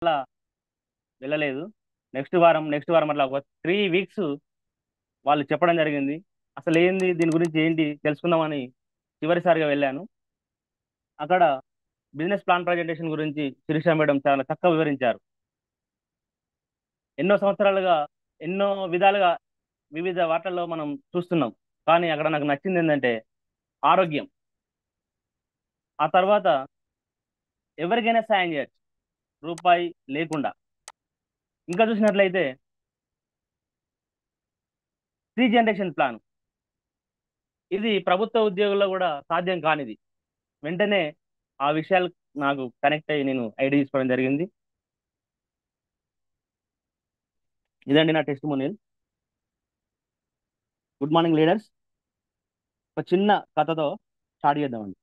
వెళ్ళలేదు. నెక్స్ట్ వారం అట్లా ఒక 3 వీక్స్ వాళ్ళు చెప్పడం జరిగింది. అసలు ఏంది దీని గురించి ఏంటి తెలుసుకుందామని చివరిసారిగా వెళ్ళాను. అక్కడ బిజినెస్ ప్లాన్ ప్రజెంటేషన్ గురించి శిరీష మేడం చాలా చక్కగా వివరించారు. ఎన్నో సంవత్సరాలుగా ఎన్నో విధాలుగా వివిధ వార్తల్లో మనం చూస్తున్నాం. కానీ అక్కడ నాకు నచ్చింది ఏంటంటే ఆరోగ్యం. ఆ తర్వాత ఎవరికైనా సాయం చేయొచ్చు రూపాయి లేకుండా. ఇంకా చూసినట్లయితే 3 జనరేషన్ ప్లాన్, ఇది ప్రభుత్వ ఉద్యోగుల్లో కూడా సాధ్యం కానిది. వెంటనే ఆ విషయాలు నాకు కనెక్ట్ అయ్యి నేను ఐడి తీసుకోవడం జరిగింది. ఇదండి నా testimonial. Good morning leaders. ఒక చిన్న కథతో స్టార్ట్ చేద్దామండి.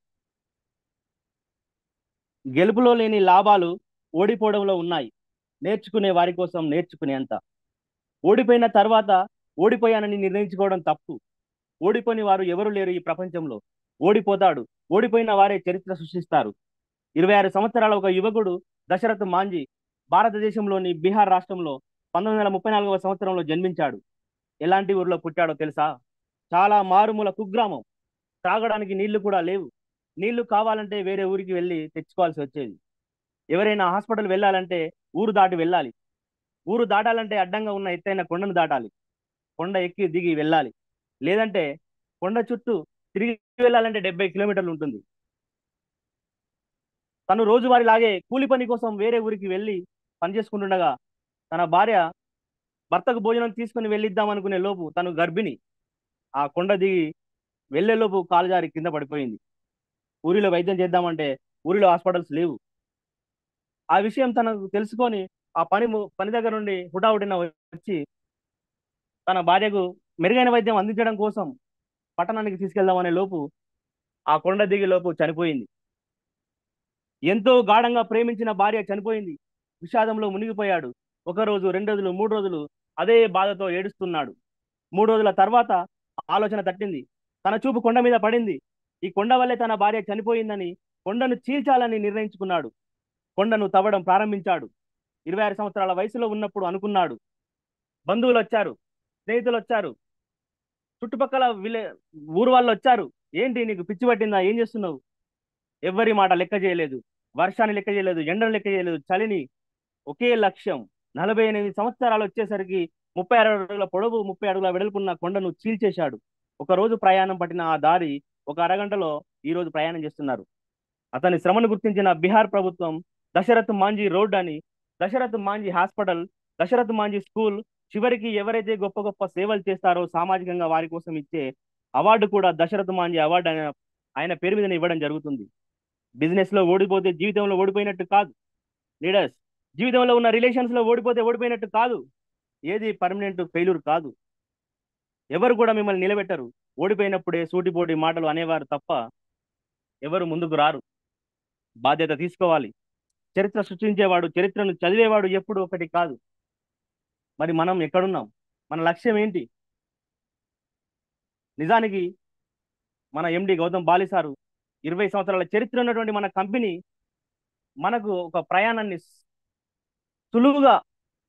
గెలుపులో లేని లాభాలు ఓడిపోవడంలో ఉన్నాయి. నేర్చుకునే వారి కోసం నేర్చుకునేంత. ఓడిపోయిన తర్వాత ఓడిపోయానని నిర్ణయించుకోవడం తప్పు. ఓడిపోని వారు ఎవరు లేరు ఈ ప్రపంచంలో. ఓడిపోతాడు. ఓడిపోయిన వారే చరిత్ర సృష్టిస్తారు. 26 సంవత్సరాల ఒక యువకుడు దశరథ్ మాంజీ భారతదేశంలోని బీహార్ రాష్ట్రంలో 1934 సంవత్సరంలో జన్మించాడు. ఎలాంటి ఊర్లో పుట్టాడో తెలుసా? చాలా మారుమూల కుగ్రామం. త్రాగడానికి నీళ్లు కూడా లేవు. నీళ్లు కావాలంటే వేరే ఊరికి వెళ్ళి తెచ్చుకోవాల్సి వచ్చేది. ఎవరైనా హాస్పిటల్ వెళ్ళాలంటే ఊరు దాటి వెళ్ళాలి. ఊరు దాటాలంటే అడ్డంగా ఉన్న ఎత్తైన కొండను దాటాలి. కొండ ఎక్కి దిగి వెళ్ళాలి. లేదంటే కొండ చుట్టూ తిరిగి వెళ్ళాలంటే 70 కిలోమీటర్లు ఉంటుంది. తను రోజువారీలాగే కూలి పని కోసం వేరే ఊరికి వెళ్ళి పని చేసుకుంటుండగా తన భార్య భర్తకు భోజనం తీసుకుని వెళ్ళిద్దాం అనుకునే లోపు తను గర్భిణి. ఆ కొండ దిగి వెళ్లే లోపు కాలు జారి కింద పడిపోయింది. ఊరిలో వైద్యం చేద్దామంటే ఊరిలో హాస్పిటల్స్ లేవు. ఆ విషయం తనకు తెలుసుకొని ఆ పని దగ్గర నుండి హుటాహుటిన వచ్చి తన భార్యకు మెరుగైన వైద్యం అందించడం కోసం పట్టణానికి తీసుకెళ్దామనే లోపు ఆ కొండ దిగి లోపు చనిపోయింది. ఎంతో గాఢంగా ప్రేమించిన భార్య చనిపోయింది. విషాదంలో మునిగిపోయాడు. 1 రోజు, 2 రోజులు, 3 రోజులు అదే బాధతో ఏడుస్తున్నాడు. 3 రోజుల తర్వాత ఆలోచన తట్టింది. తన చూపు కొండ మీద పడింది. ఈ కొండ వల్లే తన భార్య చనిపోయిందని, కొండను చీల్చాలని నిర్ణయించుకున్నాడు. కొండను తవ్వడం ప్రారంభించాడు. 26 సంవత్సరాల వయసులో ఉన్నప్పుడు అనుకున్నాడు. బంధువులు వచ్చారు, స్నేహితులు వచ్చారు, చుట్టుపక్కల ఊరు వాళ్ళు వచ్చారు. ఏంటి నీకు పిచ్చి పట్టిందా, ఏం చేస్తున్నావు? ఎవ్వరి మాట లెక్క చేయలేదు. వర్షాన్ని లెక్క చేయలేదు, ఎండను లెక్క చేయలేదు, చలిని. ఒకే లక్ష్యం. 48 సంవత్సరాలు వచ్చేసరికి 36 అడుగుల పొడవు, 30 అడుగుల వెడల్పున్న కొండను చీల్చేశాడు. ఒక రోజు ప్రయాణం పట్టిన ఆ దారి ఒక అరగంటలో ఈ రోజు ప్రయాణం చేస్తున్నారు. అతని శ్రమను గుర్తించిన బీహార్ ప్రభుత్వం దశరథ్ మాంజీ రోడ్ అని, దశరథ్ మాంజీ హాస్పిటల్, దశరథ్ మాంజీ స్కూల్, చివరికి ఎవరైతే గొప్ప గొప్ప సేవలు చేస్తారో సామాజికంగా వారి కోసం ఇచ్చే అవార్డు కూడా దశరథ్ మాంజీ అవార్డు ఆయన పేరు మీద ఇవ్వడం జరుగుతుంది. బిజినెస్ లో ఓడిపోతే జీవితంలో ఓడిపోయినట్టు కాదు లీడర్స్. జీవితంలో ఉన్న రిలేషన్స్ లో ఓడిపోతే ఓడిపోయినట్టు కాదు. ఏది పర్మనెంట్ ఫెయిల్యూర్ కాదు. ఎవరు కూడా మిమ్మల్ని నిలబెట్టరు. ఓడిపోయినప్పుడే సూటిపోటి మాటలు అనేవారు తప్ప ఎవరు ముందుకు రారు. బాధ్యత తీసుకోవాలి. చరిత్ర సృష్టించేవాడు, చరిత్రను చదివేవాడు ఎప్పుడు ఒకటి కాదు. మరి మనం ఎక్కడున్నాం? మన లక్ష్యం ఏంటి? నిజానికి మన ఎండి గౌతమ్ బాలిసారు 20 సంవత్సరాల చరిత్ర ఉన్నటువంటి మన కంపెనీ మనకు ఒక ప్రయాణాన్ని సులువుగా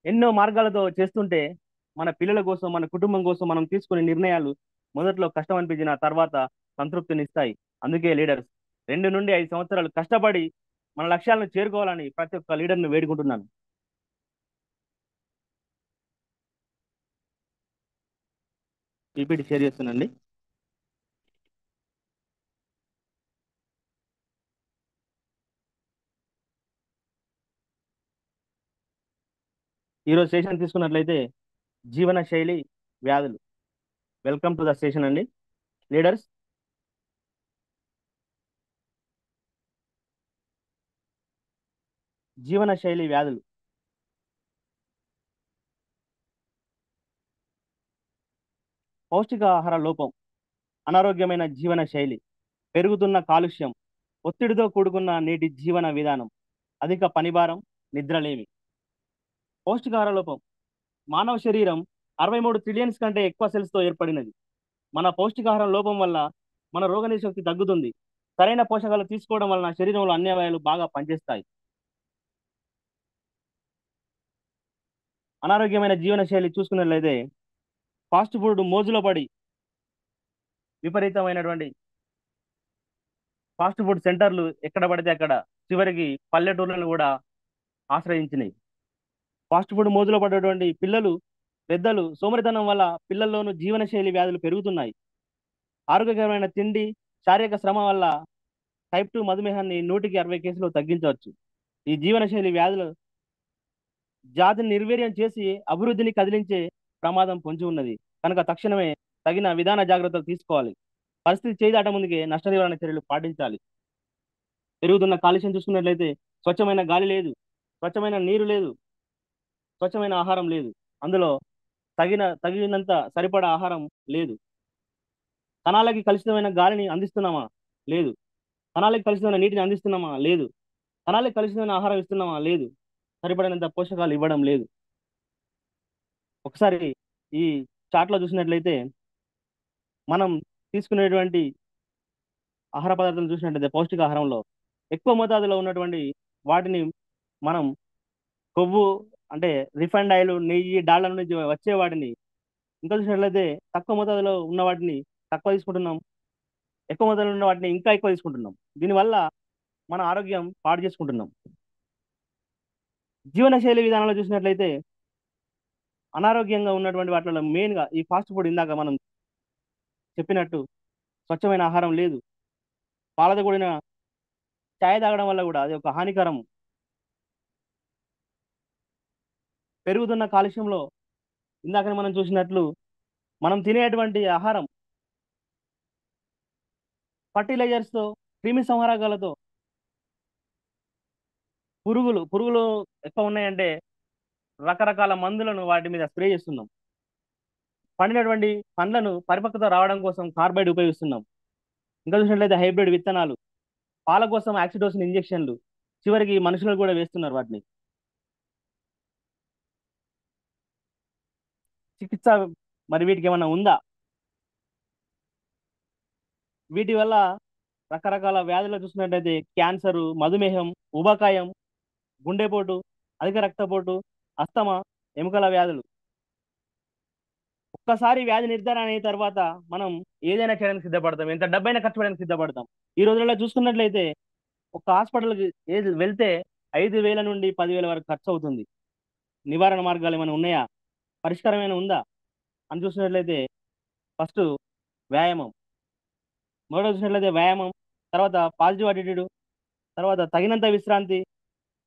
ఎన్నో మార్గాలతో చేస్తుంటే, మన పిల్లల కోసం, మన కుటుంబం కోసం మనం తీసుకునే నిర్ణయాలు మొదట్లో కష్టం అనిపించిన తర్వాత సంతృప్తినిస్తాయి. అందుకే లీడర్స్ 2 నుండి 5 సంవత్సరాలు కష్టపడి మన లక్ష్యాలను చేరుకోవాలని ప్రతి ఒక్క లీడర్ని వేడుకుంటున్నాను. పీపీటీ షేర్ చేస్తున్నాండి. ఈరోజు సెషన్ తీసుకున్నట్లయితే జీవన శైలి వ్యాధులు. వెల్కమ్ టు ద సెషన్ అండి లీడర్స్. జీవన శైలి వ్యాధులు. పౌష్టికాహార లోపం, అనారోగ్యమైన జీవన శైలి, పెరుగుతున్న కాలుష్యం, ఒత్తిడితో కూడుకున్న నేటి జీవన విధానం, అధిక పనిభారం, నిద్రలేమి. పౌష్టికాహార లోపం. మానవ శరీరం 63 ట్రిలియన్స్ కంటే ఎక్కువ సెల్స్తో ఏర్పడినది. మన పౌష్టికాహారం లోపం వల్ల మన రోగనిరోధక శక్తి తగ్గుతుంది. సరైన పోషకాలు తీసుకోవడం వలన శరీరంలో అన్ని అవయవాలు బాగా పనిచేస్తాయి. అనారోగ్యమైన జీవన శైలి చూసుకున్నట్లయితే ఫాస్ట్ ఫుడ్ మోజులో పడి విపరీతమైనటువంటి ఫాస్ట్ ఫుడ్ సెంటర్లు ఎక్కడ పడితే అక్కడ, చివరికి పల్లెటూర్లను కూడా ఆశ్రయించినాయి. ఫాస్ట్ ఫుడ్ మోజులో పడేటువంటి పిల్లలు, పెద్దలు సోమరితనం వల్ల పిల్లల్లోనూ జీవనశైలి వ్యాధులు పెరుగుతున్నాయి. ఆరోగ్యకరమైన తిండి, శారీరక శ్రమ వల్ల టైప్ 2 మధుమేహాన్ని 100కి 60 కేసులు తగ్గించవచ్చు. ఈ జీవనశైలి వ్యాధులు జాతిని నిర్వీర్యం చేసి అభివృద్ధిని కదిలించే ప్రమాదం పొంచి ఉన్నది. కనుక తక్షణమే తగిన విధాన జాగ్రత్తలు తీసుకోవాలి. పరిస్థితి చేదాట ముందుకే నష్ట నివారణ చర్యలు పాటించాలి. పెరుగుతున్న కాలుష్యం చూసుకున్నట్లయితే స్వచ్ఛమైన గాలి లేదు, స్వచ్ఛమైన నీరు లేదు, స్వచ్ఛమైన ఆహారం లేదు. అందులో తగినంత సరిపడా ఆహారం లేదు. కణాలకి కలుషితమైన గాలిని అందిస్తున్నామా? లేదు. కణాలకి కలుషితమైన నీటిని అందిస్తున్నామా? లేదు. కణాలకి కలుషితమైన ఆహారం ఇస్తున్నామా? లేదు. సరిపడినంత పోషకాలు ఇవ్వడం లేదు. ఒకసారి ఈ చాట్లో చూసినట్లయితే మనం తీసుకునేటువంటి ఆహార పదార్థాలు చూసినట్లయితే పౌష్టికాహారంలో ఎక్కువ మోతాదులో ఉన్నటువంటి వాటిని మనం కొవ్వు అంటే రిఫైండ్ ఆయిల్, నెయ్యి, డాళ్ళ నుంచి వచ్చే వాటిని, ఇంకా చూసినట్లయితే తక్కువ మోతాదులో ఉన్న వాటిని తక్కువ తీసుకుంటున్నాం, ఎక్కువ మోతాదులో ఉన్న వాటిని ఇంకా ఎక్కువ తీసుకుంటున్నాం. దీనివల్ల మన ఆరోగ్యం పాడు చేసుకుంటున్నాం. జీవనశైలి విధానంలో చూసినట్లయితే అనారోగ్యంగా ఉన్నటువంటి వాటిలో మెయిన్గా ఈ ఫాస్ట్ ఫుడ్, ఇందాక మనం చెప్పినట్టు స్వచ్ఛమైన ఆహారం లేదు. పాలతో కూడిన ఛాయ్ తాగడం వల్ల కూడా అది ఒక హానికరం. పెరుగుతున్న కాలుష్యంలో ఇందాక మనం చూసినట్లు మనం తినేటువంటి ఆహారం ఫర్టిలైజర్స్తో, క్రిమి సంహారకాలతో, పురుగులు ఎక్కువ ఉన్నాయంటే రకరకాల మందులను వాటి మీద స్ప్రే చేస్తున్నాం. పండినటువంటి పండ్లను పరిపక్వత రావడం కోసం కార్బైడ్ ఉపయోగిస్తున్నాం. ఇంకా చూసినట్లయితే హైబ్రిడ్ విత్తనాలు, పాల కోసం ఆక్సిటోసిన్ ఇంజెక్షన్లు, చివరికి మనుషులకు కూడా వేస్తున్నారు వాటిని. చికిత్స మరి వీటికి ఏమన్నా ఉందా? వీటి వల్ల రకరకాల వ్యాధులు చూసినట్లయితే క్యాన్సరు, మధుమేహం, ఊబకాయం, గుండెపోటు, అధిక రక్తపోటు, అస్తమా, ఎముకల వ్యాధులు. ఒక్కసారి వ్యాధి నిర్ధారణ అయిన తర్వాత మనం ఏదైనా చేయడానికి సిద్ధపడతాం, ఎంత డబ్బైనా ఖర్చు పెట్టడానికి సిద్ధపడతాం. ఈ రోజుల్లో చూసుకున్నట్లయితే ఒక హాస్పిటల్కి ఏది వెళ్తే 5,000 నుండి 10,000 వరకు ఖర్చు అవుతుంది. నివారణ మార్గాలు ఏమైనా ఉన్నాయా? పరిష్కారం ఏమైనా ఉందా అని చూసినట్లయితే ఫస్ట్ వ్యాయామం, మొదట చూసినట్లయితే వ్యాయామం, తర్వాత పాజిటివ్ అటిట్యూడ్, తర్వాత తగినంత విశ్రాంతి,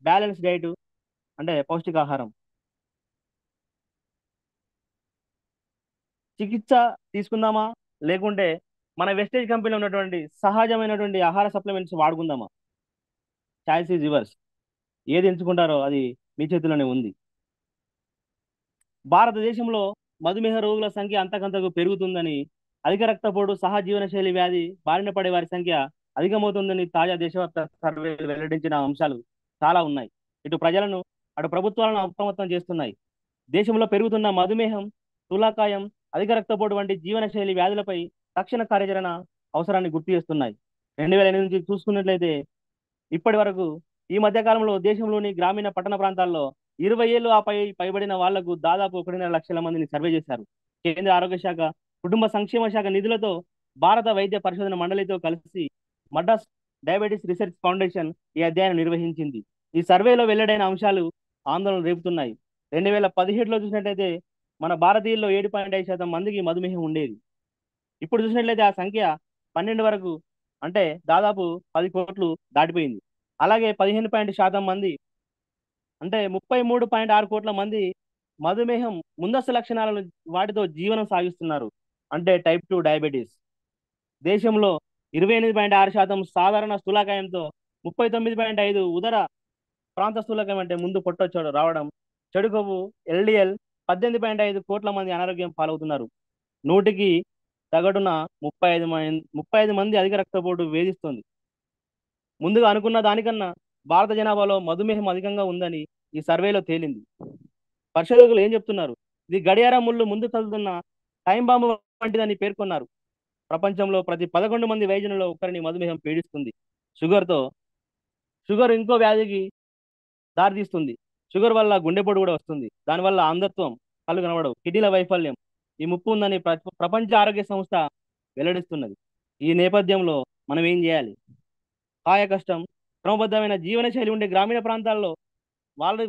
బ్యాలెన్స్ డైట్ అంటే పౌష్టికాహారం. చికిత్స తీసుకుందామా, లేకుంటే మన వెస్టేజ్ కంపెనీలో ఉన్నటువంటి సహజమైనటువంటి ఆహార సప్లిమెంట్స్ వాడుకుందామా? Choice is yours. ఏది ఎంచుకుంటారో అది మీ చేతిలోనే ఉంది. భారతదేశంలో మధుమేహ రోగుల సంఖ్య అంతకంతకు పెరుగుతుందని, అధిక రక్తపోటు, సహజీవనశైలి వ్యాధి బారిన పడే వారి సంఖ్య అధికమవుతుందని తాజా దేశవ్యాప్త సర్వేలు వెల్లడించిన అంశాలు చాలా ఉన్నాయి. ఇటు ప్రజలను, అటు ప్రభుత్వాలను అప్రమత్తం చేస్తున్నాయి. దేశంలో పెరుగుతున్న మధుమేహం, స్థూలకాయం, అధిక రక్తపోటు వంటి జీవనశైలి వ్యాధులపై తక్షణ కార్యాచరణ అవసరాన్ని గుర్తు చేస్తున్నాయి. 2008 నుంచి చూసుకున్నట్లయితే ఇప్పటి వరకు ఈ మధ్య కాలంలో దేశంలోని గ్రామీణ పట్టణ ప్రాంతాల్లో 20 ఏళ్ళు పైబడిన వాళ్లకు దాదాపు 1.5 లక్షల మందిని సర్వే చేశారు. కేంద్ర ఆరోగ్య శాఖ, కుటుంబ సంక్షేమ శాఖ నిధులతో భారత వైద్య పరిశోధన మండలితో కలిసి మద్రాస్ డయాబెటీస్ రీసెర్చ్ ఫౌండేషన్ ఈ అధ్యయనం నిర్వహించింది. ఈ సర్వేలో వెల్లడైన అంశాలు ఆందోళన రేపుతున్నాయి. 2017లో చూసినట్లయితే మన భారతీయుల్లో 7.5% మందికి మధుమేహం ఉండేది. ఇప్పుడు చూసినట్లయితే ఆ సంఖ్య 12 వరకు, అంటే దాదాపు 10 కోట్లు దాటిపోయింది. అలాగే 15% మంది, అంటే 33.6 కోట్ల మంది మధుమేహం ముందస్తు లక్షణాలను వాటితో జీవనం సాగిస్తున్నారు, అంటే టైప్ 2 డయాబెటీస్. దేశంలో 28.6% సాధారణ స్థూలకాయంతో, 39.5 ఉదర ప్రాంత స్థూలకాయం అంటే ముందు పొట్టొచ్చాడు రావడం, చెడు కొవ్వు, ఎల్డిఎల్, 18.5 కోట్ల మంది అనారోగ్యం పాలవుతున్నారు. 100కి సగటున 35 మంది అధిక రక్తపోటు వేధిస్తుంది. ముందుగా అనుకున్న దానికన్నా భారత జనాభాలో మధుమేహం అధికంగా ఉందని ఈ సర్వేలో తేలింది. పరిశోధకులు ఏం చెప్తున్నారు? ఇది గడియారం ముళ్ళు ముందు కదులుతున్న టైం బాంబు వంటిదని పేర్కొన్నారు. ప్రపంచంలో ప్రతి 11 మంది వయజనులో ఒకరిని మధుమేహం పీడిస్తుంది. షుగర్ ఇంకో వ్యాధికి దారితీస్తుంది. షుగర్ వల్ల గుండెపోటు కూడా వస్తుంది. దానివల్ల అంధత్వం, కళ్ళు కనబడవు, కిడ్నీల వైఫల్యం ఈ ముప్పు ఉందని ప్రపంచ ఆరోగ్య సంస్థ వెల్లడిస్తున్నది. ఈ నేపథ్యంలో మనం ఏం చేయాలి? కాయ కష్టం, క్రమబద్ధమైన జీవన శైలి ఉండే గ్రామీణ ప్రాంతాల్లో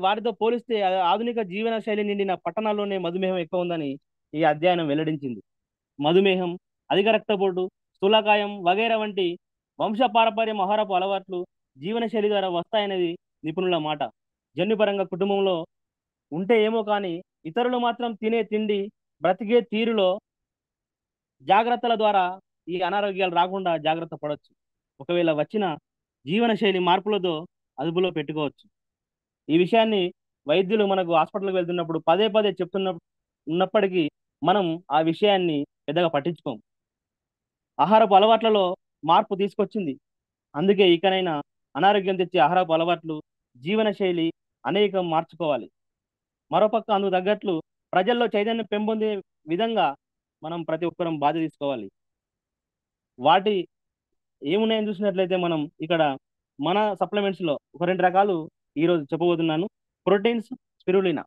వాటితో పోలిస్తే ఆధునిక జీవన శైలి నిండిన పట్టణాల్లోనే మధుమేహం ఎక్కువ ఉందని ఈ అధ్యయనం వెల్లడించింది. మధుమేహం, అధిక రక్తపోటు, స్థూలకాయం వగైరా వంటి వంశ పారపర్యం ఆహారపు అలవాట్లు జీవనశైలి ద్వారా వస్తాయనేది నిపుణుల మాట. జన్యుపరంగా కుటుంబంలో ఉంటే ఏమో కానీ ఇతరులు మాత్రం తినే తిండి, బ్రతికే తీరులో జాగ్రత్తల ద్వారా ఈ అనారోగ్యాలు రాకుండా జాగ్రత్త పడవచ్చు. ఒకవేళ వచ్చిన జీవనశైలి మార్పులతో అదుపులో పెట్టుకోవచ్చు. ఈ విషయాన్ని వైద్యులు మనకు హాస్పిటల్కి వెళ్తున్నప్పుడు పదే పదే ఉన్నప్పటికీ మనం ఆ విషయాన్ని పెద్దగా పట్టించుకోం. ఆహారపు అలవాట్లలో మార్పు తీసుకొచ్చింది. అందుకే ఇకనైనా అనారోగ్యం తెచ్చే ఆహారపు అలవాట్లు, జీవన శైలి అనేకం మార్చుకోవాలి. మరోపక్క అందుకు తగ్గట్లు ప్రజల్లో చైతన్యం పెంపొందే విధంగా మనం ప్రతి ఒక్కరం బాధ్యత తీసుకోవాలి. వాటి ఏమున్నాయని చూసినట్లయితే మనం ఇక్కడ మన సప్లిమెంట్స్ లో ఒక రెండు రకాలు ఈరోజు చెప్పబోతున్నాను. Proteins, spirulina.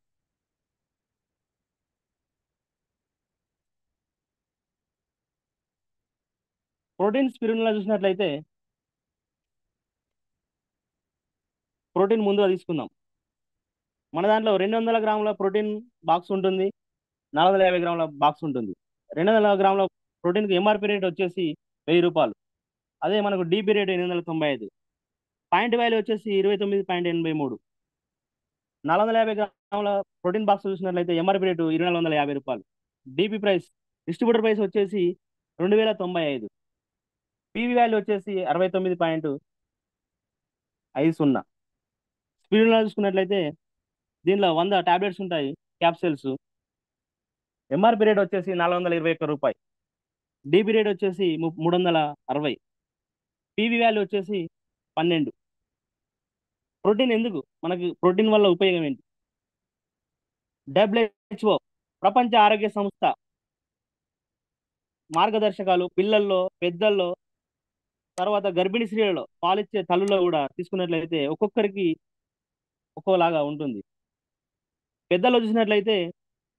ప్రోటీన్, స్పిరులినా చూసినట్లయితే ప్రోటీన్ ముందుగా తీసుకుందాం. మన దాంట్లో 200 గ్రాముల ప్రోటీన్ బాక్స్ ఉంటుంది, 450 గ్రాముల బాక్స్ ఉంటుంది. 200 గ్రాముల ప్రోటీన్కి ఎంఆర్పి రేట్ వచ్చేసి ₹1000. అదే మనకు డిపి రేట్ 895. పాయింట్ వాల్యూ వచ్చేసి 29.83. 450 గ్రాముల ప్రోటీన్ బాక్స్ చూసినట్లయితే MRP rate ₹2450. DP price, distributor price వచ్చేసి 2095. పివి వాల్యూ వచ్చేసి 69.50. స్పీడ్ చూసుకున్నట్లయితే దీనిలో 100 టాబ్లెట్స్ ఉంటాయి, క్యాప్సూల్స్. ఎంఆర్పి రేట్ వచ్చేసి ₹421. డిపి రేట్ వచ్చేసి 360. పివి వాల్యూ వచ్చేసి 12. ప్రోటీన్ ఎందుకు? మనకి ప్రోటీన్ వల్ల ఉపయోగం ఏంటి? డబ్ల్యూహెచ్ఓ, ప్రపంచ ఆరోగ్య సంస్థ మార్గదర్శకాలు పిల్లల్లో, పెద్దల్లో, తర్వాత గర్భిణీ స్త్రీలలో, పాలిచ్చే తల్లులో కూడా తీసుకున్నట్లయితే ఒక్కొక్కరికి ఒక్కోలాగా ఉంటుంది. పెద్దల్లో చూసినట్లయితే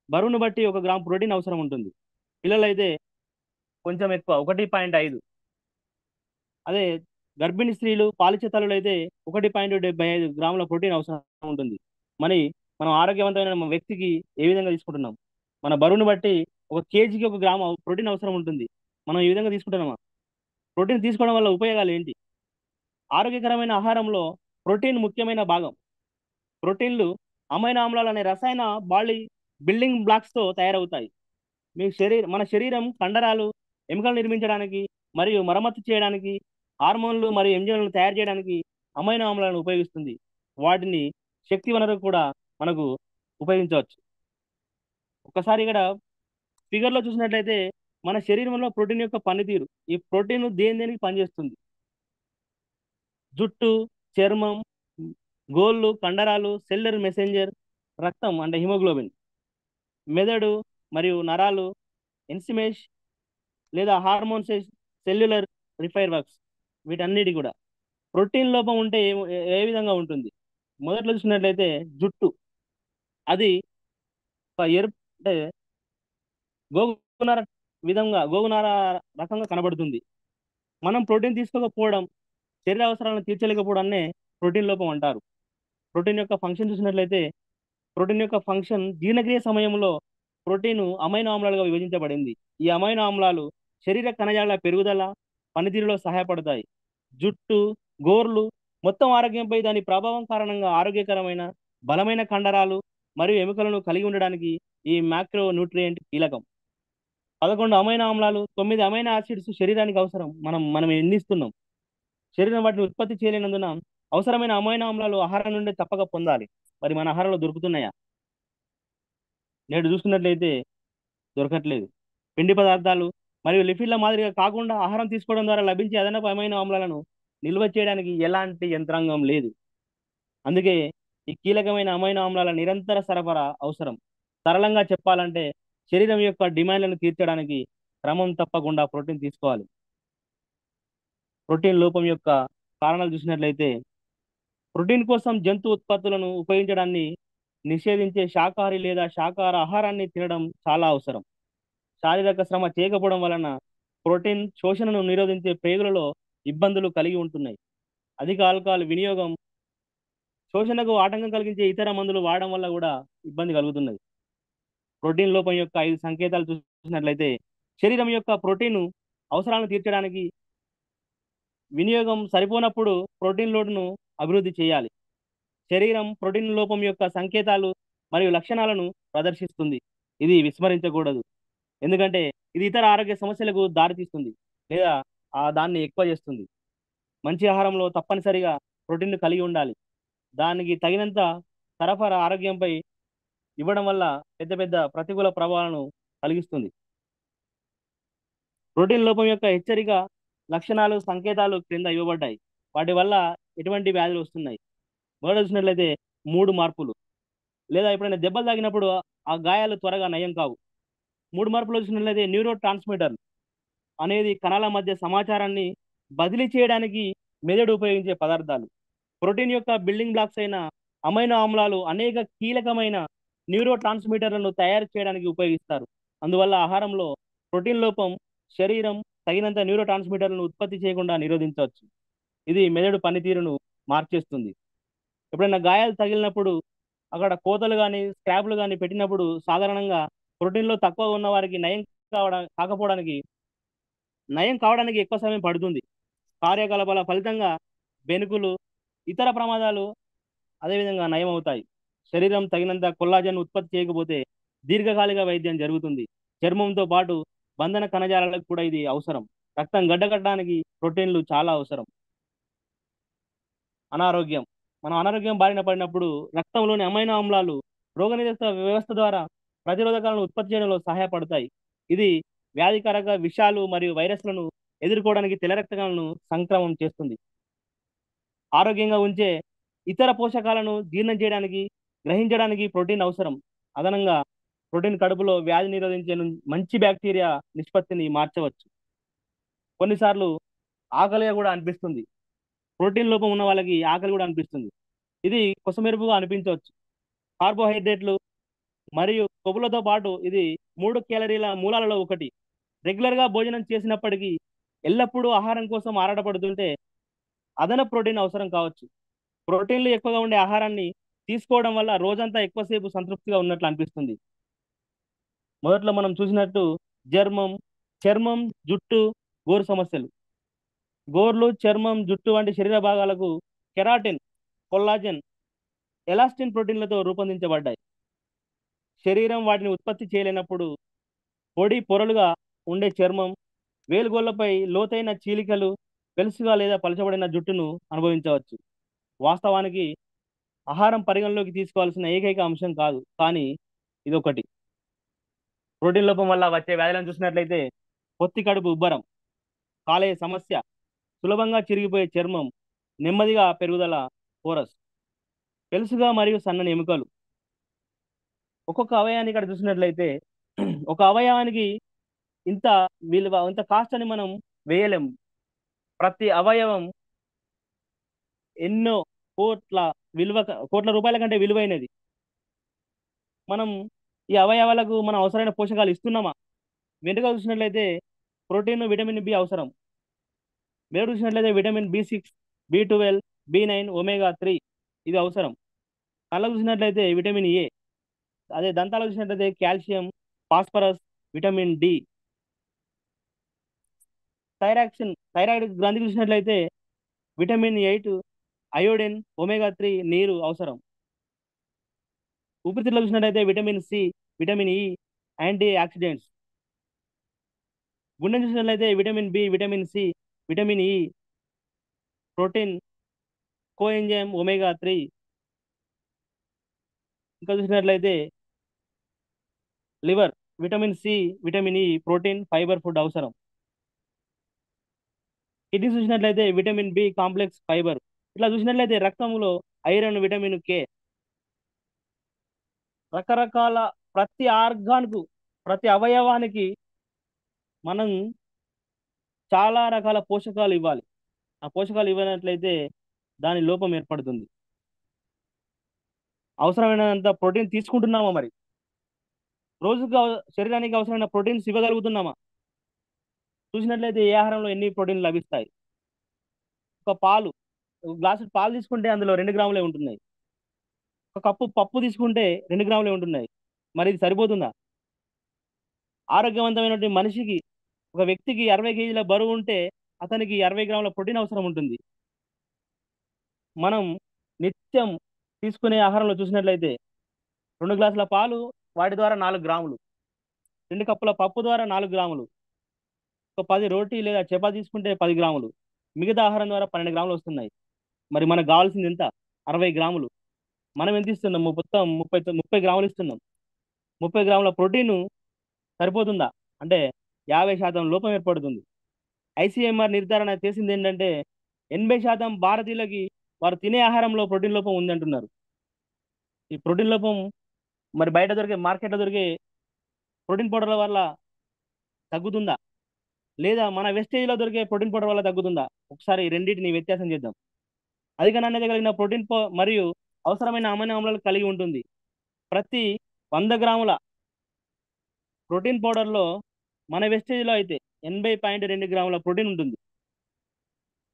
బరువును బట్టి 1 గ్రామ్ ప్రోటీన్ అవసరం ఉంటుంది. పిల్లలైతే కొంచెం ఎక్కువ, 1.5. అదే గర్భిణీ స్త్రీలు, పాలిచ్చే తల్లులు అయితే 1.75 గ్రాముల ప్రోటీన్ అవసరం ఉంటుంది. మరి మనం ఆరోగ్యవంతమైన మన వ్యక్తికి ఏ విధంగా తీసుకుంటున్నాం? మన బరువును బట్టి 1 కేజీకి 1 గ్రాము ప్రోటీన్ అవసరం ఉంటుంది. మనం ఈ విధంగా తీసుకుంటున్నామా? ప్రోటీన్ తీసుకోవడం వల్ల ఉపయోగాలు ఏంటి? ఆరోగ్యకరమైన ఆహారంలో ప్రోటీన్ ముఖ్యమైన భాగం. ప్రోటీన్లు అమైనో ఆమ్లాలు అనే రసాయన బాడీ బిల్డింగ్ బ్లాక్స్ తో తయారవుతాయి. మన శరీరం కండరాలు, ఎముకలు నిర్మించడానికి మరియు మరమ్మతు చేయడానికి, హార్మోన్లు మరియు ఎంజైమ్లను తయారు చేయడానికి అమైనో ఆమ్లాలను ఉపయోగిస్తుంది. వాటిని శక్తి వనరు కూడా మనకు ఉపయోగించవచ్చు. ఒకసారి ఇక్కడ ఫిగర్ లో చూసినట్లయితే మన శరీరంలో ప్రోటీన్ యొక్క పనితీరు, ఈ ప్రోటీన్ దేనికి పనిచేస్తుంది? జుట్టు, చర్మం, గోళ్ళు, కండరాలు, సెల్యులర్ మెసెంజర్, రక్తం అంటే హిమోగ్లోబిన్, మెదడు మరియు నరాలు, ఎన్సిమేష్ లేదా హార్మోన్స్, సెల్యులర్ రిపైర్ వర్క్స్, వీటన్నిటి కూడా ప్రోటీన్ లోపం ఉంటే ఏ విధంగా ఉంటుంది? మొదట్లో చూసినట్లయితే జుట్టు, అది ఒక ఎరుపు అంటే గోగునార గోగునార రకంగా కనబడుతుంది. మనం ప్రోటీన్ తీసుకోకపోవడం, శరీర అవసరాలను తీర్చలేకపోవడాన్నే ప్రోటీన్ లోపం అంటారు. ప్రోటీన్ యొక్క ఫంక్షన్ చూసినట్లయితే ప్రోటీన్ యొక్క ఫంక్షన్ జీర్ణక్రియ సమయంలో ప్రోటీన్ అమైనో ఆమ్లాలుగా విభజించబడింది. ఈ అమైనో ఆమ్లాలు శరీర కణజాల పెరుగుదల, పనితీరులో సహాయపడతాయి. జుట్టు, గోర్లు మొత్తం ఆరోగ్యంపై దాని ప్రభావం కారణంగా ఆరోగ్యకరమైన బలమైన కండరాలు మరియు ఎముకలను కలిగి ఉండడానికి ఈ మ్యాక్రో న్యూట్రియంట్ కీలకం. 11 అమైనో ఆమ్లాలు, 9 అమైనో యాసిడ్స్ శరీరానికి అవసరం. మనం ఎన్ని ఇస్తున్నాం? శరీరం వాటిని ఉత్పత్తి చేయలేనందున అవసరమైన అమైనో ఆమ్లాలు ఆహారం నుండి తప్పక పొందాలి. మరి మన ఆహారంలో దొరుకుతున్నాయా? నేడు చూసుకున్నట్లయితే దొరకట్లేదు. పిండి పదార్థాలు మరియు లిపిడ్ల మాదిరిగా కాకుండా ఆహారం తీసుకోవడం ద్వారా లభించే అదనపు అమైనో ఆమ్లాలను నిల్వ చేయడానికి ఎలాంటి యంత్రాంగం లేదు. అందుకే ఈ కీలకమైన అమైనో ఆమ్లాల నిరంతర సరఫరా అవసరం. సరళంగా చెప్పాలంటే శరీరం యొక్క డిమాండ్లను తీర్చడానికి క్రమం తప్పకుండా ప్రోటీన్ తీసుకోవాలి. ప్రోటీన్ లోపం యొక్క కారణాలు చూసినట్లయితే ప్రోటీన్ కోసం జంతు ఉత్పత్తులను ఉపయోగించడాన్ని నిషేధించే శాకాహారి లేదా శాకాహార ఆహారాన్ని తినడం చాలా అవసరం. శారీరక శ్రమ చేయకపోవడం వలన ప్రోటీన్ శోషణను నిరోధించే పేగులలో ఇబ్బందులు కలిగి ఉంటున్నాయి. అధిక ఆల్కహాల్ వినియోగం శోషణకు ఆటంకం కలిగించే ఇతర మందులు వాడడం వల్ల కూడా ఇబ్బంది కలుగుతున్నది. ప్రోటీన్ లోపం యొక్క 5 సంకేతాలు చూసినట్లయితే, శరీరం యొక్క ప్రోటీన్ అవసరాలను తీర్చడానికి వినియోగం సరిపోనప్పుడు ప్రోటీన్ లోటును అభివృద్ధి చేయాలి. శరీరం ప్రోటీన్ లోపం యొక్క సంకేతాలు మరియు లక్షణాలను ప్రదర్శిస్తుంది. ఇది విస్మరించకూడదు. ఎందుకంటే ఇది ఇతర ఆరోగ్య సమస్యలకు దారితీస్తుంది లేదా దాన్ని ఎక్కువ చేస్తుంది. మంచి ఆహారంలో తప్పనిసరిగా ప్రోటీన్ను కలిగి ఉండాలి. దానికి తగినంత సరఫరా ఆరోగ్యంపై ఇవ్వడం వల్ల పెద్ద పెద్ద ప్రతికూల ప్రభావాలను కలిగిస్తుంది. ప్రోటీన్ లోపం యొక్క హెచ్చరిక లక్షణాలు సంకేతాలు క్రింద ఇవ్వబడ్డాయి. వాటి వల్ల ఎటువంటి వ్యాధులు వస్తున్నాయి. మొదట చూసినట్లయితే 3 మార్పులు, లేదా ఎప్పుడైనా దెబ్బలు తాగినప్పుడు ఆ గాయాలు త్వరగా నయం కావు. 3 మార్పులు చూసినట్లయితే న్యూరో ట్రాన్స్మిటర్ అనేది కణాల మధ్య సమాచారాన్ని బదిలీ చేయడానికి మెదడు ఉపయోగించే పదార్థాలు. ప్రోటీన్ యొక్క బిల్డింగ్ బ్లాక్స్ అయిన అమైనో ఆమ్లాలు అనేక కీలకమైన న్యూరో ట్రాన్స్మిటర్లను తయారు చేయడానికి ఉపయోగిస్తారు. అందువల్ల ఆహారంలో ప్రోటీన్ లోపం శరీరం తగినంత న్యూరో ట్రాన్స్మిటర్లను ఉత్పత్తి చేయకుండా నిరోధించవచ్చు. ఇది మెదడు పనితీరును మార్చేస్తుంది. ఎప్పుడైనా గాయాలు తగిలినప్పుడు అక్కడ కోతలు కానీ స్క్రాప్లు కానీ పెట్టినప్పుడు సాధారణంగా ప్రోటీన్లో తక్కువ ఉన్న వారికి నయం కావడానికి ఎక్కువ సమయం పడుతుంది. కార్యకలాపాల ఫలితంగా బెణుకులు, ఇతర ప్రమాదాలు అదేవిధంగా నయం అవుతాయి. శరీరం తగినంత కొల్లాజన్ ఉత్పత్తి చేయకపోతే దీర్ఘకాలిక వైద్యం జరుగుతుంది. చర్మంతో పాటు బంధన కణజాలాలకు కూడా ఇది అవసరం. రక్తం గడ్డకట్టడానికి ప్రోటీన్లు చాలా అవసరం. అనారోగ్యం, మనం అనారోగ్యం బారిన పడినప్పుడు రక్తంలోని అమైనో ఆమ్లాలు రోగనిరోధక వ్యవస్థ ద్వారా ప్రతిరోధకాలను ఉత్పత్తి చేయడంలో సహాయపడతాయి. ఇది వ్యాధికారక విషాలు మరియు వైరస్లను ఎదుర్కోవడానికి తెల్ల రక్త కణాలను సంక్రమం చేస్తుంది. ఆరోగ్యంగా ఉంచే ఇతర పోషకాలను జీర్ణం చేయడానికి గ్రహించడానికి ప్రోటీన్ అవసరం. అదనంగా ప్రోటీన్ కడుపులో వ్యాధి నిరోధించే మంచి బ్యాక్టీరియా నిష్పత్తిని మార్చవచ్చు. కొన్నిసార్లు ఆకలిగా కూడా అనిపిస్తుంది. ప్రోటీన్ లోపం ఉన్న వాళ్ళకి ఆకలి కూడా అనిపిస్తుంది. ఇది కొసమెరుపుగా అనిపించవచ్చు. కార్బోహైడ్రేట్లు మరియు కొవ్వులతో పాటు ఇది 3 క్యాలరీల మూలాలలో ఒకటి. రెగ్యులర్గా భోజనం చేసినప్పటికీ ఎల్లప్పుడూ ఆహారం కోసం ఆరాటపడుతుంటే అదనపు ప్రోటీన్ అవసరం కావచ్చు. ప్రోటీన్లు ఎక్కువగా ఉండే ఆహారాన్ని తీసుకోవడం వల్ల రోజంతా ఎక్కువసేపు సంతృప్తిగా ఉన్నట్లు అనిపిస్తుంది. మొదట్లో మనం చూసినట్టు చర్మం, జుట్టు, గోరు సమస్యలు. గోర్లు, చర్మం, జుట్టు వంటి శరీర భాగాలకు కెరాటిన్, కొల్లాజెన్, ఎలాస్టిన్ ప్రోటీన్లతో రూపొందించబడ్డాయి. శరీరం వాటిని ఉత్పత్తి చేయలేనప్పుడు పొడి పొరలుగా ఉండే చర్మం, వేలుగోళ్లపై లోతైన చీలికలు, పెలుసుగా లేదా పలచబడిన జుట్టును అనుభవించవచ్చు. వాస్తవానికి ఆహారం పరిగణలోకి తీసుకోవాల్సిన ఏకైక అంశం కాదు, కానీ ఇదొకటి. ప్రోటీన్ లోపం వల్ల వచ్చే వ్యాధులను చూసినట్లయితే పొత్తి కడుపు ఉబ్బరం, కాలేయ సమస్య, సులభంగా చిరిగిపోయే చర్మం, నెమ్మదిగా పెరుగుదల పోరస్, పెలుసుగా మరియు సన్నని ఎముకలు. ఒక్కొక్క అవయవాన్ని ఇక్కడ చూసినట్లయితే ఒక అవయవానికి ఇంత విలువ, ఇంత కాస్ట్ అని మనం వేయలేం. ప్రతి అవయవం ఎన్నో కోట్ల రూపాయల కంటే విలువైనది. మనం ఈ అవయవాలకు మనం అవసరమైన పోషకాలు ఇస్తున్నామా? వెనుక చూసినట్లయితే ప్రోటీన్, విటమిన్ బి అవసరం. మెదడు చూసినట్లయితే vitamin B6, B12, B9, omega-3 ఇది అవసరం. కళ్ళకు చూసినట్లయితే విటమిన్ ఏ. అదే దంతాలకు చూసినట్లయితే calcium, phosphorus, vitamin D. Thyroid గ్రంథి చూసినట్లయితే విటమిన్ 8, అయోడిన్, omega-3, నీరు అవసరం. ఊపిరితిత్తులు చూసినట్లయితే vitamin C, vitamin E, antioxidants. గుండె చూసినట్లయితే vitamin B, vitamin C, vitamin E, protein, coenzyme, omega-3. ఇంకా చూసినట్లయితే liver, vitamin C, vitamin E, protein, fibre food అవసరం. కిడ్నీ చూసినట్లయితే విటమిన్ బి కాంప్లెక్స్, ఫైబర్. ఇట్లా చూసినట్లయితే రక్తంలో ఐరన్, విటమిన్ కే. రకరకాల ప్రతి ఆర్గాన్కు, ప్రతి అవయవానికి మనం చాలా రకాల పోషకాలు ఇవ్వాలి. ఆ పోషకాలు ఇవ్వనట్లయితే దాని లోపం ఏర్పడుతుంది. అవసరమైనంత ప్రోటీన్ తీసుకుంటున్నామా మరి? రోజుకు శరీరానికి అవసరమైన ప్రోటీన్స్ ఇవ్వగలుగుతున్నామా? చూసినట్లయితే ఏ ఆహారంలో ఎన్ని ప్రోటీన్లు లభిస్తాయి? ఒక పాలు, ఒక గ్లాసు పాలు తీసుకుంటే అందులో 2 గ్రాములే ఉంటున్నాయి. ఒక కప్పు పప్పు తీసుకుంటే 2 గ్రాములే ఉంటున్నాయి. మరి ఇది సరిపోతుందా? ఆరోగ్యవంతమైనటువంటి మనిషికి, ఒక వ్యక్తికి 60 కేజీల బరువు ఉంటే అతనికి 60 గ్రాముల ప్రోటీన్ అవసరం ఉంటుంది. మనం నిత్యం తీసుకునే ఆహారంలో చూసినట్లయితే 2 గ్లాసుల పాలు, వాటి ద్వారా 4 గ్రాములు, 2 కప్పుల పప్పు ద్వారా 4 గ్రాములు, ఒక 10 రోటీ లేదా చపాతీ తీసుకుంటే 10 గ్రాములు, మిగతా ఆహారం ద్వారా 12 గ్రాములు వస్తున్నాయి. మరి మనకు కావాల్సింది ఎంత? 60 గ్రాములు. మనం ఎంత ఇస్తున్నాం? మొత్తం 30 గ్రాములు ఇస్తున్నాం. 30 గ్రాముల ప్రోటీన్ సరిపోతుందా? అంటే 50% లోపం ఏర్పడుతుంది. ఐసీఎంఆర్ నిర్ధారణ చేసింది ఏంటంటే 80% భారతీయులకి వారు తినే ఆహారంలో ప్రోటీన్ లోపం ఉంది అంటున్నారు. ఈ ప్రోటీన్ లోపం మరి బయట దొరికే, మార్కెట్లో దొరికే ప్రోటీన్ పౌడర్ల వల్ల తగ్గుతుందా? లేదా మన వెస్టేజ్లో దొరికే ప్రోటీన్ పౌడర్ వల్ల తగ్గుతుందా? ఒకసారి రెండింటిని వ్యత్యాసం చేద్దాం. అధిక నాణ్యత కలిగిన ప్రోటీన్ మరియు అవసరమైన అమైనో ఆమ్లాలు కలిగి ఉంటుంది. ప్రతి 100 గ్రాముల ప్రోటీన్ పౌడర్లో మన వెస్టేజ్లో అయితే 80.2 గ్రాముల ప్రోటీన్ ఉంటుంది.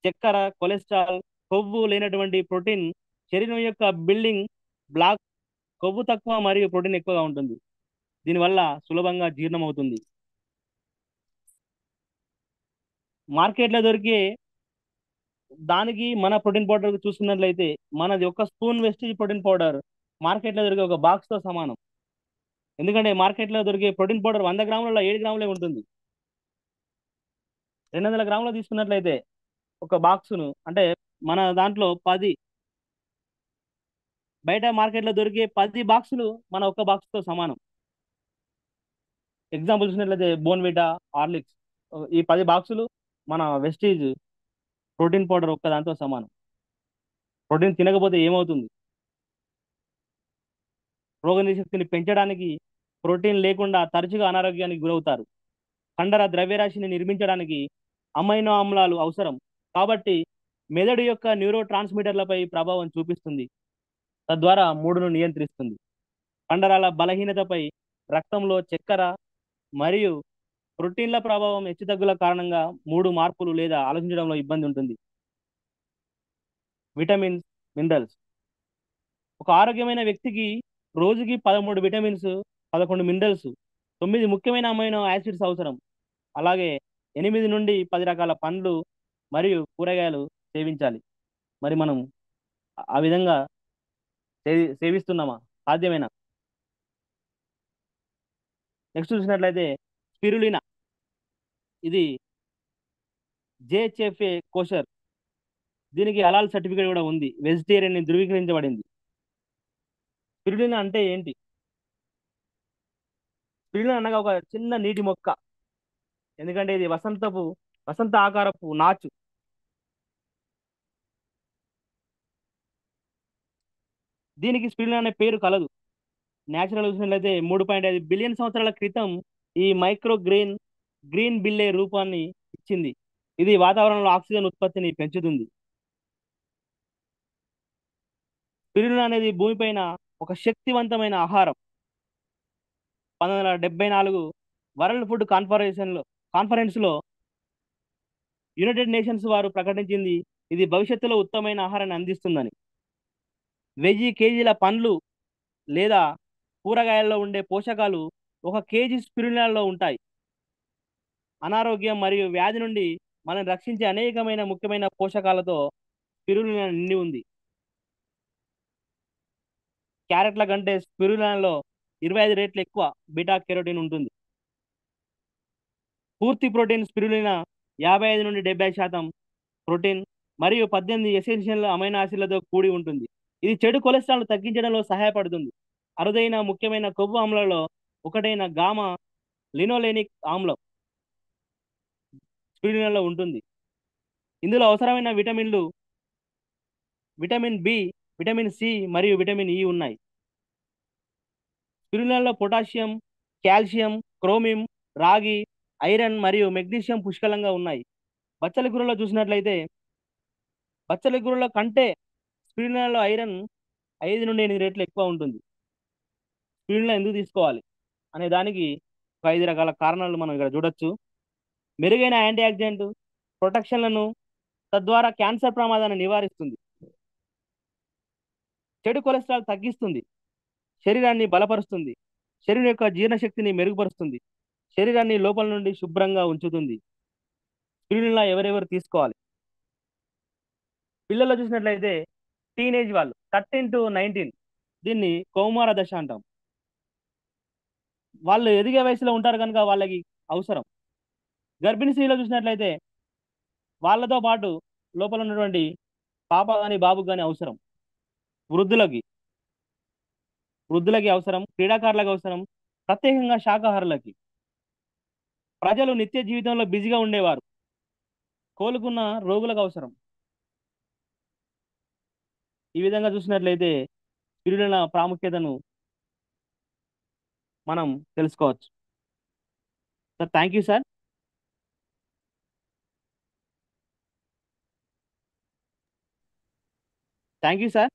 చక్కెర, కొలెస్ట్రాల్, కొవ్వు లేనటువంటి ప్రోటీన్ శరీరం యొక్క బిల్డింగ్ బ్లాక్. కొవ్వు తక్కువ మరియు ప్రోటీన్ ఎక్కువగా ఉంటుంది. దీనివల్ల సులభంగా జీర్ణం అవుతుంది. మార్కెట్లో దొరికే దానికి మన ప్రోటీన్ పౌడర్ చూసుకున్నట్లయితే మనది ఒక స్పూన్ వెస్టేజ్ ప్రోటీన్ పౌడర్ మార్కెట్లో దొరికే ఒక బాక్స్తో సమానం. ఎందుకంటే మార్కెట్లో దొరికే ప్రోటీన్ పౌడర్ 100 గ్రాములలో 7 గ్రాములే ఉంటుంది. 200 గ్రాములు తీసుకున్నట్లయితే ఒక బాక్సును, అంటే మన దాంట్లో 10, బయట మార్కెట్లో దొరికే 10 బాక్సులు మన ఒక్క బాక్స్తో సమానం. ఎగ్జాంపుల్ చూసినట్లయితే బోన్విటా, హార్లిక్స్, ఈ 10 బాక్సులు మన వెస్టీజ్ ప్రోటీన్ పౌడర్ ఒక్క దాంతో సమానం. ప్రోటీన్ తినకపోతే ఏమవుతుంది? రోగనిరోధక శక్తిని పెంచడానికి ప్రోటీన్ లేకుండా తరచుగా అనారోగ్యానికి గురవుతారు. కండర ద్రవ్యరాశిని నిర్మించడానికి అమైనో ఆమ్లాలు అవసరం కాబట్టి మెదడు యొక్క న్యూరో ట్రాన్స్మిటర్లపై ప్రభావం చూపిస్తుంది. తద్వారా మూడును నియంత్రిస్తుంది. కండరాల బలహీనతపై, రక్తంలో చక్కెర మరియు ప్రోటీన్ల ప్రభావం హెచ్చుతగ్గుల కారణంగా మూడు మార్పులు లేదా ఆలోచించడంలో ఇబ్బంది ఉంటుంది. Vitamins, minerals. ఒక ఆరోగ్యమైన వ్యక్తికి రోజుకి 13 విటమిన్స్, 11 మినరల్స్, 9 ముఖ్యమైన అమైనో యాసిడ్స్ అవసరం. అలాగే 8 నుండి 10 రకాల పండ్లు మరియు కూరగాయలు సేవించాలి. మరి మనం ఆ విధంగా సేవిస్తున్నామా? సాధ్యమేనా? నెక్స్ట్ చూసినట్లయితే స్పిరులినా. ఇది జేహెచ్ఎఫ్ఏ కోషర్. దీనికి హలాల్ సర్టిఫికేట్ కూడా ఉంది. వెజిటేరియన్ ని ధృవీకరించబడింది. స్పిరులినా అంటే ఏంటి? స్పిరులినా అనగా ఒక చిన్న నీటి మొక్క. ఎందుకంటే ఇది వసంత ఆకారపు నాచు. దీనికి స్పిరులినా అనే పేరు కలదు. న్యాచురల్ చూసినట్లయితే 3.5 బిలియన్ సంవత్సరాల క్రితం ఈ మైక్రో గ్రీన్ బిల్లే రూపాన్ని ఇచ్చింది. ఇది వాతావరణంలో ఆక్సిజన్ ఉత్పత్తిని పెంచుతుంది. స్పిరులినా అనేది భూమిపైన ఒక శక్తివంతమైన ఆహారం. 1974 వరల్డ్ ఫుడ్ కాన్ఫరెన్స్ లో యునైటెడ్ నేషన్స్ వారు ప్రకటించింది ఇది భవిష్యత్తులో ఉత్తమమైన ఆహారాన్ని అందిస్తుందని. 1000 కేజీల పండ్లు లేదా కూరగాయల్లో ఉండే పోషకాలు 1 కేజీ స్పిరులినాలో ఉంటాయి. అనారోగ్యం మరియు వ్యాధి నుండి మనం రక్షించే అనేకమైన ముఖ్యమైన పోషకాలతో స్పిరులినా నిండి ఉంది. క్యారెట్ల కంటే స్పిరులినాలో 25 రెట్లు ఎక్కువ బీటా కెరోటిన్ ఉంటుంది. పూర్తి ప్రోటీన్ స్పిరులినా 55 నుండి 70% ప్రోటీన్ మరియు 18 ఎసెన్షియల్ అమైనో యాసిడ్లతో కూడి ఉంటుంది. ఇది చెడు కొలెస్ట్రాల్ తగ్గించడంలో సహాయపడుతుంది. అరుదైన ముఖ్యమైన కొవ్వు ఆమ్లాలలో ఒకటైన గామా లినోలెనిక్ ఆమ్లం స్పిరులినాలో ఉంటుంది. ఇందులో అవసరమైన విటమిన్లు విటమిన్ బి, విటమిన్ సి మరియు విటమిన్ ఇ ఉన్నాయి. స్పిరులినాలో పొటాషియం, కాల్షియం, క్రోమియం, రాగి, ఐరన్ మరియు మెగ్నీషియం పుష్కలంగా ఉన్నాయి. బచ్చల కూరలో చూసినట్లయితే బచ్చల కూరలో కంటే స్పిరులినాలో ఐరన్ 5 నుండి 8 రెట్లు ఎక్కువ ఉంటుంది. స్పిరులినా ఎందుకు తీసుకోవాలి అనే దానికి ఒక 5 రకాల కారణాలు మనం ఇక్కడ చూడొచ్చు. మెరుగైన యాంటీ ఆక్సిడెంట్ ప్రొటెక్షన్లను, తద్వారా క్యాన్సర్ ప్రమాదాన్ని నివారిస్తుంది. చెడు కొలెస్ట్రాల్ తగ్గిస్తుంది. శరీరాన్ని బలపరుస్తుంది. శరీరం యొక్క జీర్ణశక్తిని మెరుగుపరుస్తుంది. శరీరాన్ని లోపల నుండి శుభ్రంగా ఉంచుతుంది. స్పిరులినా ఎవరెవరు తీసుకోవాలి? పిల్లల్లో చూసినట్లయితే టీనేజ్ వాళ్ళు 13 to 19, దీన్ని కౌమార దశ అంటాం. వాళ్ళు ఎదిగే వయసులో ఉంటారు కనుక వాళ్ళకి అవసరం. గర్భిణీ స్త్రీలో చూసినట్లయితే వాళ్ళతో పాటు లోపల ఉన్నటువంటి పాప కానీ బాబు కానీ అవసరం. వృద్ధులకి వృద్ధులకి అవసరం. క్రీడాకారులకు అవసరం. ప్రత్యేకంగా శాకాహారులకి. ప్రజలు నిత్య జీవితంలో బిజీగా ఉండేవారు, కోలుకున్న రోగులకు అవసరం. ఈ విధంగా చూసినట్లయితే స్పిరులినా ప్రాముఖ్యతను మనం తెలుసుకోవచ్చు. Sir, thank you sir. Thank you sir.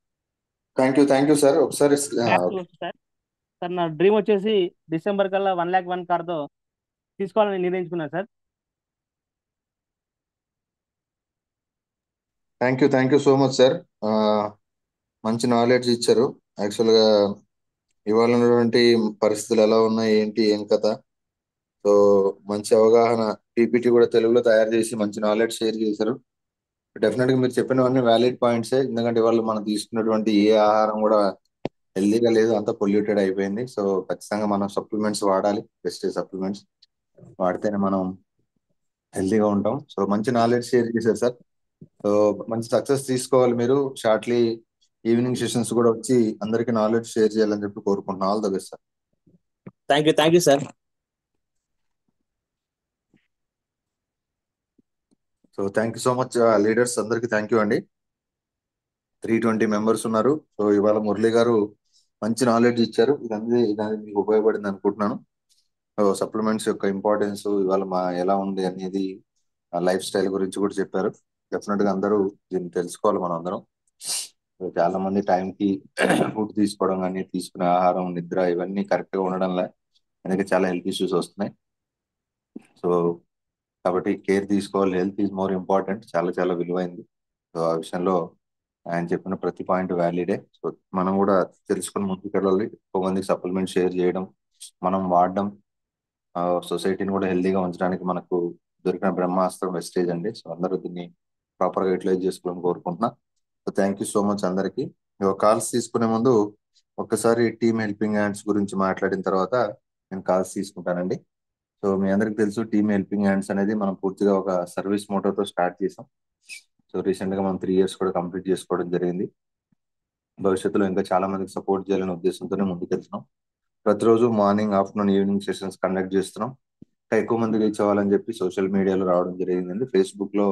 Thank you sir. ఒకసారి సార్, సార్ నా డ్రీమ్ వచ్చేసి డిసెంబర్ కల్లా 1,01,000 కార్తో తీసుకోవాలని నిర్ణయించుకున్నాను sir. Thank you so much sir. మంచి నాలెడ్జ్ ఇచ్చారు. యాక్చువల్గా ఇవాళ ఉన్నటువంటి పరిస్థితులు ఎలా ఉన్నాయి, ఏంటి, ఏం కథ, సో మంచి అవగాహన, పీపీటీ కూడా తెలుగులో తయారు చేసి మంచి నాలెడ్జ్ షేర్ చేశారు. డెఫినెట్ గా మీరు చెప్పినవన్నీ వ్యాలిడ్ పాయింట్సే. ఎందుకంటే వాళ్ళు మనం తీసుకున్నటువంటి ఏ ఆహారం కూడా హెల్దీగా లేదు, అంతా పొల్యూటెడ్ అయిపోయింది. సో ఖచ్చితంగా మనం సప్లిమెంట్స్ వాడాలి. బెస్ట్ సప్లిమెంట్స్ వాడితేనే మనం హెల్దీగా ఉంటాం. సో మంచి నాలెడ్జ్ షేర్ చేశారు సార్. సో మంచి సక్సెస్ తీసుకోవాలి మీరు. షార్ట్లీ ఈవినింగ్ సెషన్స్ కూడా వచ్చి అందరికి నాలెడ్జ్ షేర్ చేయాలని చెప్పి కోరుకుంటున్నాను. All the best sir. Thank you sir. So thank you so much leaders అందరికి థ్యాంక్ యూ అండి. 320 మెంబర్స్ ఉన్నారు. సో ఇవాళ మురళి గారు మంచి నాలెడ్జ్ ఇచ్చారు. ఇదని మీకు ఉపయోగపడింది అనుకుంటున్నాను. సో సప్లిమెంట్స్ యొక్క ఇంపార్టెన్స్ ఇవాళ ఎలా ఉంది అనేది, లైఫ్ స్టైల్ గురించి కూడా చెప్పారు. డెఫినెట్ గా అందరూ దీన్ని తెలుసుకోవాలి మనం అందరం. సో చాలా మంది టైంకి ఫుడ్ తీసుకోవడం కానీ, తీసుకునే ఆహారం, నిద్ర ఇవన్నీ కరెక్ట్ గా ఉండడంలో అందుకే చాలా హెల్త్ ఇష్యూస్ వస్తున్నాయి. సో కాబట్టి కేర్ తీసుకోవాలి. Health is more important. చాలా చాలా విలువైంది. సో ఆ విషయంలో ఆయన చెప్పిన ప్రతి పాయింట్ వ్యాలిడే. సో మనం కూడా తెలుసుకుని ముందుకెళ్ళాలి. ఎక్కువ మందికి సప్లిమెంట్ షేర్ చేయడం, మనం వాడడం, సొసైటీని కూడా హెల్దీగా ఉంచడానికి మనకు దొరికిన బ్రహ్మాస్త్రం వెస్టేజ్ అండి. సో అందరూ దీన్ని ప్రాపర్ గా యూటిలైజ్ చేసుకోవాలని కోరుకుంటున్నా. So thank you so much అందరికి. కాల్స్ తీసుకునే ముందు ఒక్కసారి టీమ్ హెల్పింగ్ హ్యాండ్స్ గురించి మాట్లాడిన తర్వాత నేను కాల్స్ తీసుకుంటానండి. సో మీ అందరికి తెలుసు, టీమ్ హెల్పింగ్ హ్యాండ్స్ అనేది మనం పూర్తిగా ఒక సర్వీస్ మోటోతో స్టార్ట్ చేసాం. సో రీసెంట్ గా మనం 3 years కూడా కంప్లీట్ చేసుకోవడం జరిగింది. భవిష్యత్తులో ఇంకా చాలా మందికి సపోర్ట్ చేయాలనే ఉద్దేశంతోనే ముందుకెళ్తున్నాం. ప్రతిరోజు morning, afternoon, evening sessions conduct చేస్తున్నాం. ఇంకా ఎక్కువ మందికి రీచ్ అవ్వాలని చెప్పి సోషల్ మీడియాలో రావడం జరిగిందండి. ఫేస్బుక్ లో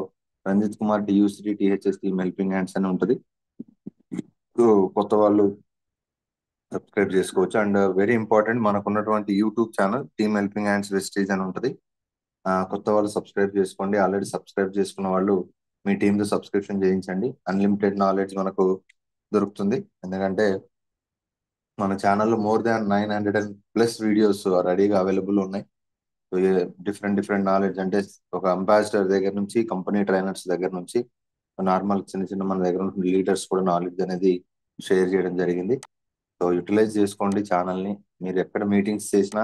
Ranjith Kumar DU3 THS team helping hands అని ఉంటుంది. సో కొత్త వాళ్ళు సబ్స్క్రైబ్ చేసుకోవచ్చు. అండ్ వెరీ ఇంపార్టెంట్, మనకు ఉన్నటువంటి YouTube channel team helping hands వెస్టేజ్ అని ఉంటుంది. కొత్త వాళ్ళు సబ్స్క్రైబ్ చేసుకోండి. ఆల్రెడీ సబ్స్క్రైబ్ చేసుకున్న వాళ్ళు మీ టీంతో సబ్స్క్రిప్షన్ చేయించండి. అన్లిమిటెడ్ నాలెడ్జ్ మనకు దొరుకుతుంది. ఎందుకంటే మన ఛానల్లో మోర్ దాన్ 900+ వీడియోస్ రెడీగా అవైలబుల్ ఉన్నాయి. డిఫరెంట్ నాలెడ్జ్ అంటే ఒక అంబాసిడర్ దగ్గర నుంచి, కంపెనీ ట్రైనర్స్ దగ్గర నుంచి, నార్మల్ చిన్న మన దగ్గర ఉన్న లీడర్స్ కూడా నాలెడ్జ్ అనేది షేర్ చేయడం జరిగింది. సో యూటిలైజ్ చేసుకోండి ఛానల్ని. మీరు ఎక్కడ మీటింగ్స్ చేసినా